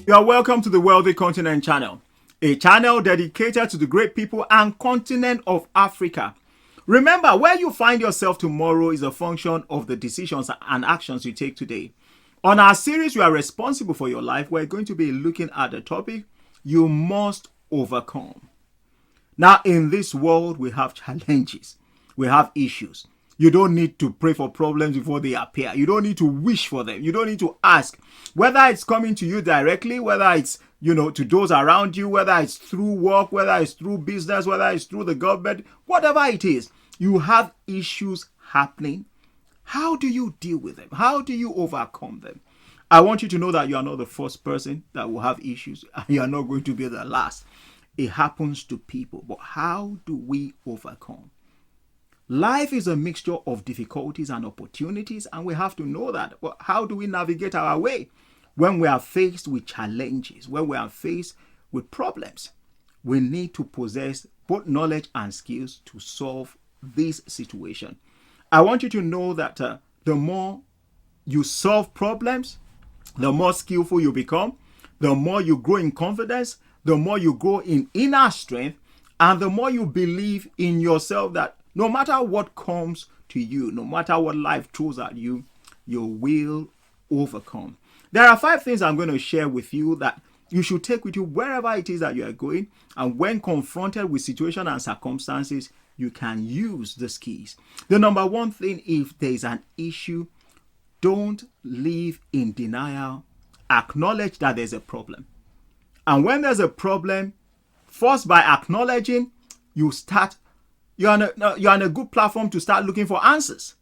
You are welcome to the Wealthy Continent channel, a channel dedicated to the great people and continent of Africa. Remember, where you find yourself tomorrow is a function of the decisions and actions you take today. On our series, You Are Responsible for Your Life, we're going to be looking at the topic, You Must Overcome. Now, in this world, we have challenges. We have issues. You don't need to pray for problems before they appear. You don't need to wish for them. You don't need to ask. Whether it's coming to you directly, whether it's, to those around you, whether it's through work, whether it's through business, whether it's through the government, whatever it is, you have issues happening. How do you deal with them? How do you overcome them? I want you to know that you are not the first person that will have issues, and you are not going to be the last. It happens to people, but how do we overcome? Life is a mixture of difficulties and opportunities, and we have to know that. But how do we navigate our way when we are faced with challenges, when we are faced with problems? We need to possess both knowledge and skills to solve this situation. I want you to know that the more you solve problems, the more skillful you become, the more you grow in confidence, the more you grow in inner strength, and the more you believe in yourself that no matter what comes to you, no matter what life throws at you, you will overcome. There are 5 things I'm going to share with you that you should take with you wherever it is that you are going. And when confronted with situations and circumstances, you can use these keys. The number 1 thing, if there is an issue, don't live in denial. Acknowledge that there's a problem. And when there's a problem, first by acknowledging, you're on a good platform to start looking for answers.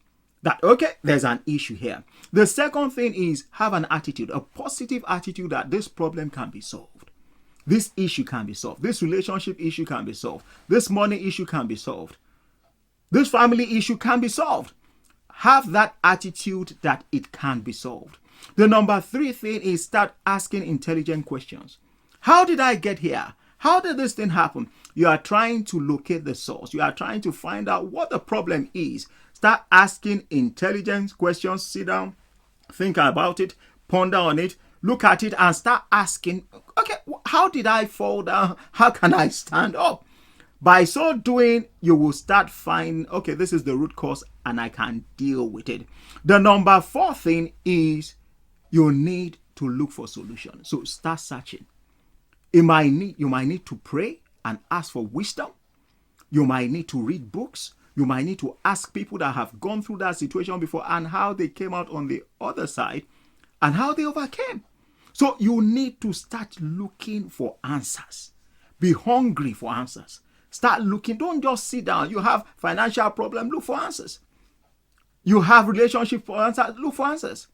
That, okay, there's an issue here. The second thing is have an attitude, a positive attitude that this problem can be solved. This issue can be solved. This relationship issue can be solved. This money issue can be solved. This family issue can be solved. Have that attitude that it can be solved. The number 3 thing is start asking intelligent questions. How did I get here? How did this thing happen? You are trying to locate the source. You are trying to find out what the problem is. Start asking intelligent questions. Sit down, think about it, ponder on it, look at it, and start asking, okay, how did I fall down? How can I stand up? By so doing, you will start finding, okay, this is the root cause and I can deal with it. The number 4 thing is you need to look for solutions. So start searching. You might need to pray and ask for wisdom. You might need to read books. You might need to ask people that have gone through that situation before and how they came out on the other side and how they overcame. So you need to start looking for answers. Be hungry for answers. Start looking. Don't just sit down. You have financial problem, look for answers. You have relationship for answers, look for answers.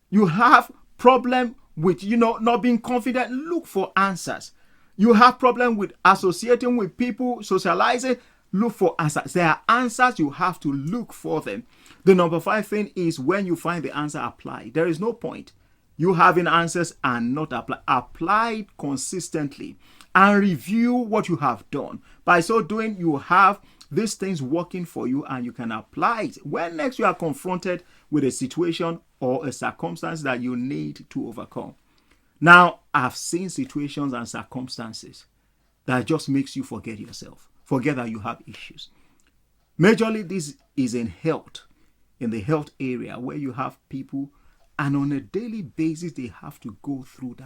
You have problem with, not being confident, look for answers. You have problem with associating with people, socializing, look for answers. There are answers, you have to look for them. The number 5 thing is when you find the answer, apply. There is no point you having answers and not apply. Apply it consistently and review what you have done. By so doing, you have these things working for you and you can apply it when next you are confronted with a situation or a circumstance that you need to overcome. Now, I've seen situations and circumstances that just makes you forget yourself, forget that you have issues. Majorly, this is in the health area where you have people and on a daily basis, they have to go through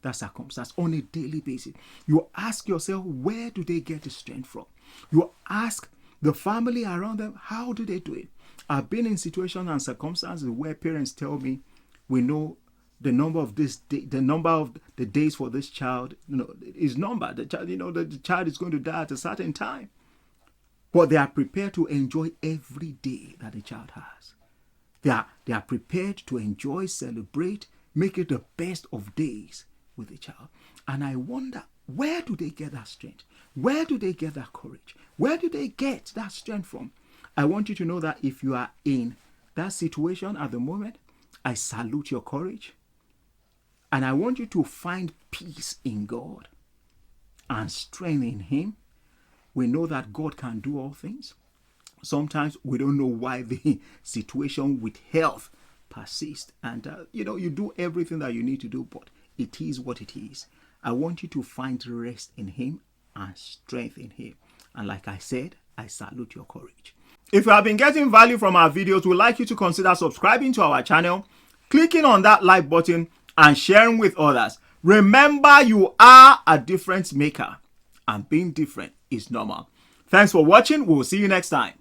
that circumstance on a daily basis. You ask yourself, where do they get the strength from? You ask the family around them, how do they do it? I've been in situations and circumstances where parents tell me, we know the number of the days for this child, is numbered. The child, the child is going to die at a certain time. But they are prepared to enjoy every day that the child has. They are prepared to enjoy, celebrate, make it the best of days with the child. And I wonder, where do they get that strength? Where do they get that courage? Where do they get that strength from? I want you to know that if you are in that situation at the moment, I salute your courage. And I want you to find peace in God and strength in Him. We know that God can do all things. Sometimes we don't know why the situation with health persists. And, you do everything that you need to do, but it is what it is. I want you to find rest in him and strength in him. And like I said, I salute your courage. If you have been getting value from our videos, we'd like you to consider subscribing to our channel, clicking on that like button, and sharing with others. Remember, you are a difference maker, and being different is normal. Thanks for watching. We'll see you next time.